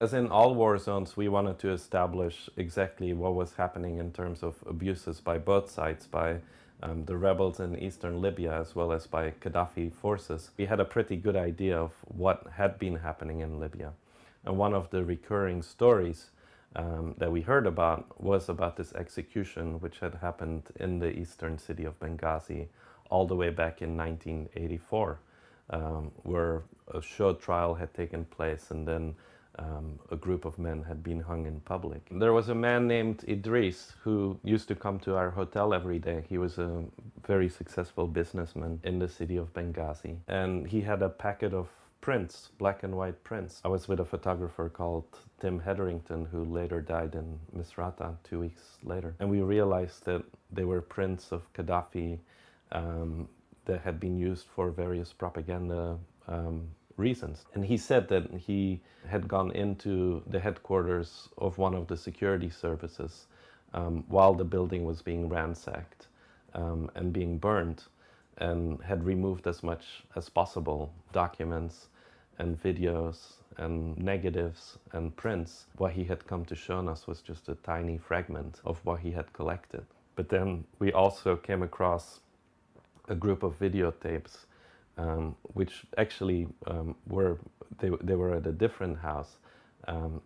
As in all war zones, we wanted to establish exactly what was happening in terms of abuses by both sides, by the rebels in eastern Libya as well as by Qaddafi forces. We had a pretty good idea of what had been happening in Libya. And one of the recurring stories that we heard about was about this execution which had happened in the eastern city of Benghazi all the way back in 1984, where a show trial had taken place and then a group of men had been hung in public. There was a man named Idris who used to come to our hotel every day. He was a very successful businessman in the city of Benghazi. And he had a packet of prints, black and white prints. I was with a photographer called Tim Hetherington, who later died in Misrata 2 weeks later. And we realized that they were prints of Qaddafi that had been used for various propaganda reasons. And he said that he had gone into the headquarters of one of the security services while the building was being ransacked and being burned, and had removed as much as possible documents and videos and negatives and prints. What he had come to show us was just a tiny fragment of what he had collected. But then we also came across a group of videotapes which actually they were at a different house.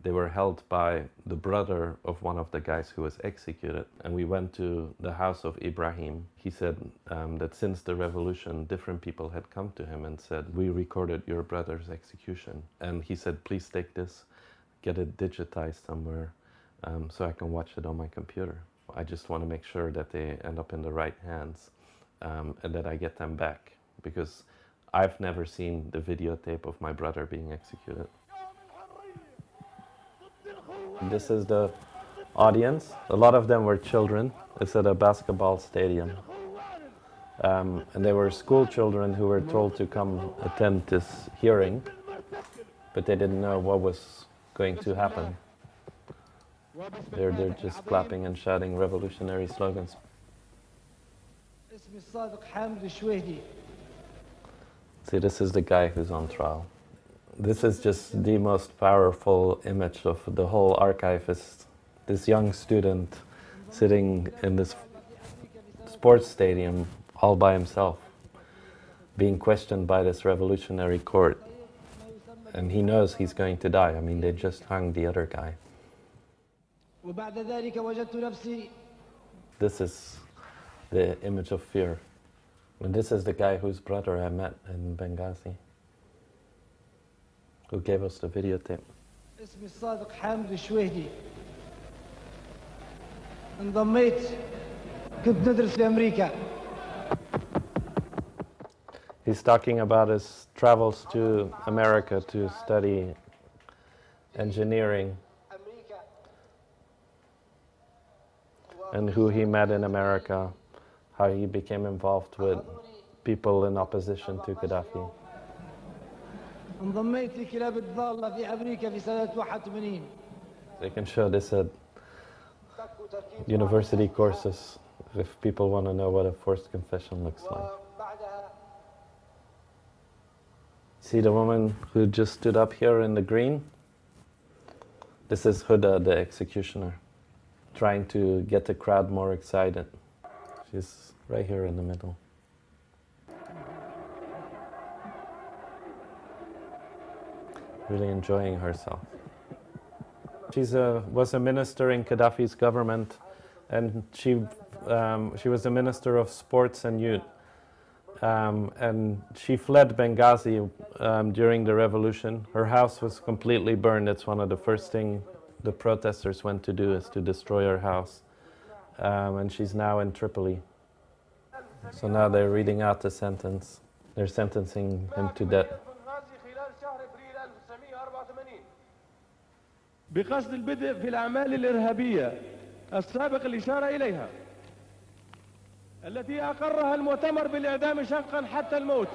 They were held by the brother of one of the guys who was executed. And we went to the house of Ibrahim. He said that since the revolution, different people had come to him and said, "We recorded your brother's execution." And he said, "Please take this, get it digitized somewhere so I can watch it on my computer. I just want to make sure that they end up in the right hands and that I get them back, because I've never seen the videotape of my brother being executed." This is the audience. A lot of them were children. It's at a basketball stadium. And they were school children who were told to come attend this hearing, but they didn't know what was going to happen. They're just clapping and shouting revolutionary slogans. See, this is the guy who's on trial. This is just the most powerful image of the whole archive, is this young student sitting in this sports stadium all by himself, being questioned by this revolutionary court. And he knows he's going to die. I mean, they just hung the other guy. This is the image of fear. And this is the guy whose brother I met in Benghazi, who gave us the videotape. He's talking about his travels to America to study engineering and who he met in America, how he became involved with people in opposition to Qaddafi. They can show this at university courses if people want to know what a forced confession looks like. See the woman who just stood up here in the green? This is Huda, the executioner, trying to get the crowd more excited. She's right here in the middle. Really enjoying herself. She was a minister in Qaddafi's government, and she was the minister of sports and youth. And she fled Benghazi during the revolution. Her house was completely burned. It's one of the first things the protesters went to do, is to destroy her house. And she's now in Tripoli. So now they're reading out the sentence. They're sentencing him to death. بقصد البدء في الأعمال الإرهابية السابق الإشارة إليها التي أقرها المؤتمر بالإعدام شنقا حتى الموت.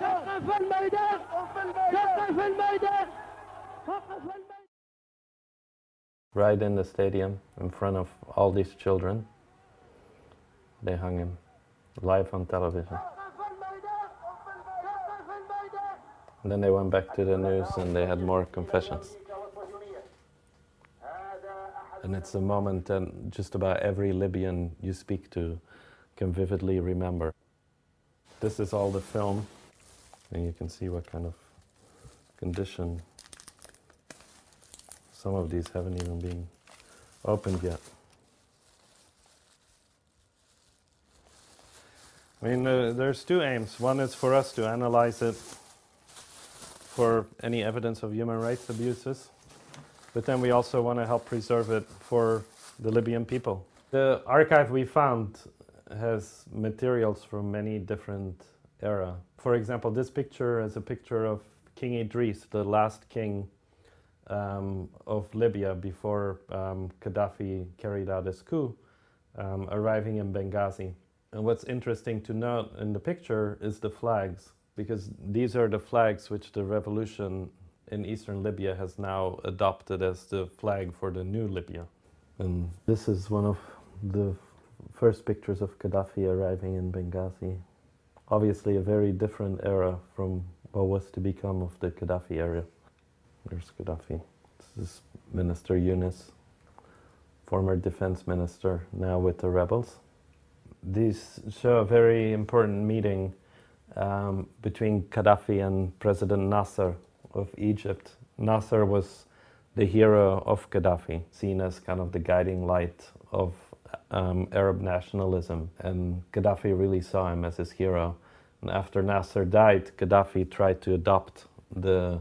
وقف الميدان، وقف الميدان، وقف الميدان. Right in the stadium, in front of all these children. They hung him live on television. And then they went back to the news and they had more confessions. And it's a moment that just about every Libyan you speak to can vividly remember. This is all the film, and you can see what kind of condition. Some of these haven't even been opened yet. I mean, there's two aims. One is for us to analyze it for any evidence of human rights abuses, but then we also want to help preserve it for the Libyan people. The archive we found has materials from many different eras. For example, this picture is a picture of King Idris, the last king of Libya before Gaddafi carried out his coup, arriving in Benghazi. And what's interesting to note in the picture is the flags, because these are the flags which the revolution in eastern Libya has now adopted as the flag for the new Libya. And this is one of the first pictures of Gaddafi arriving in Benghazi. Obviously a very different era from what was to become of the Gaddafi era. There's Gaddafi. This is Minister Yunus, former defense minister, now with the rebels. These show a very important meeting between Gaddafi and President Nasser of Egypt. Nasser was the hero of Gaddafi, seen as kind of the guiding light of Arab nationalism, and Gaddafi really saw him as his hero. And after Nasser died, Gaddafi tried to adopt the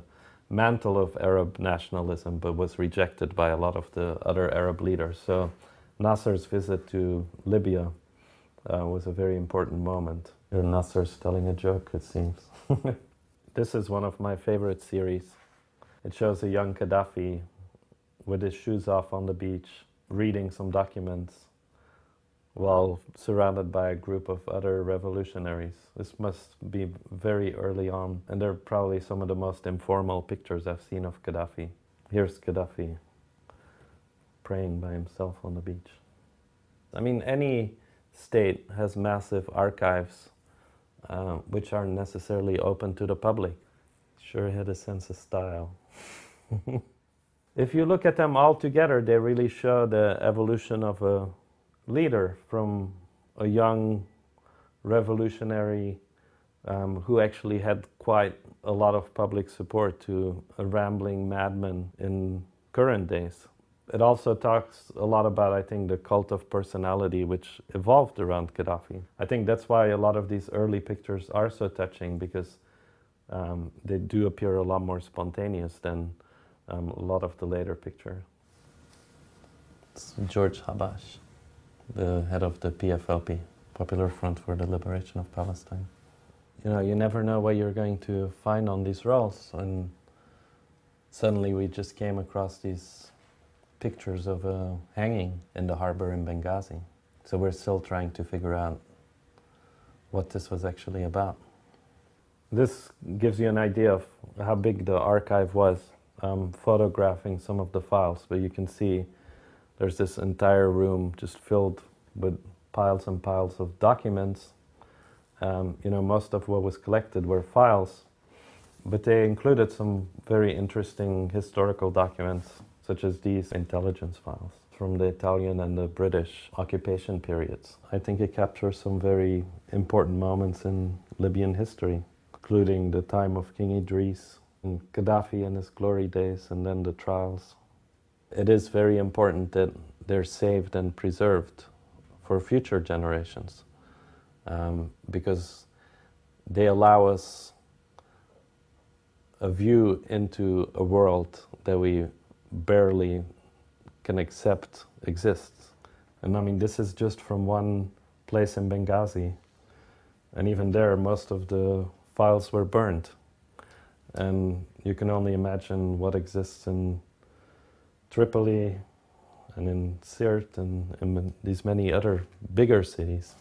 mantle of Arab nationalism, but was rejected by a lot of the other Arab leaders. So Nasser's visit to Libya was a very important moment. Here Nasser's telling a joke, it seems. This is one of my favorite series. It shows a young Gaddafi with his shoes off on the beach, reading some documents while surrounded by a group of other revolutionaries. This must be very early on, and they're probably some of the most informal pictures I've seen of Gaddafi. Here's Gaddafi praying by himself on the beach. I mean, any state has massive archives which aren't necessarily open to the public. Sure had a sense of style. If you look at them all together, they really show the evolution of a leader from a young revolutionary who actually had quite a lot of public support to a rambling madman in current days. It also talks a lot about, I think, the cult of personality which evolved around Gaddafi. I think that's why a lot of these early pictures are so touching, because they do appear a lot more spontaneous than a lot of the later pictures. It's George Habash, the head of the PFLP, Popular Front for the Liberation of Palestine. You know, you never know what you're going to find on these rolls, and suddenly we just came across these pictures of a hanging in the harbor in Benghazi. So we're still trying to figure out what this was actually about. This gives you an idea of how big the archive was, photographing some of the files, but you can see there's this entire room just filled with piles and piles of documents. You know, most of what was collected were files, but they included some very interesting historical documents, such as these intelligence files from the Italian and the British occupation periods. I think it captures some very important moments in Libyan history, including the time of King Idris, and Gaddafi in his glory days, and then the trials. It is very important that they're saved and preserved for future generations, because they allow us a view into a world that we barely can accept exists. And I mean, this is just from one place in Benghazi, and even there most of the files were burned, and you can only imagine what exists in Tripoli and in Sirte and in these many other bigger cities.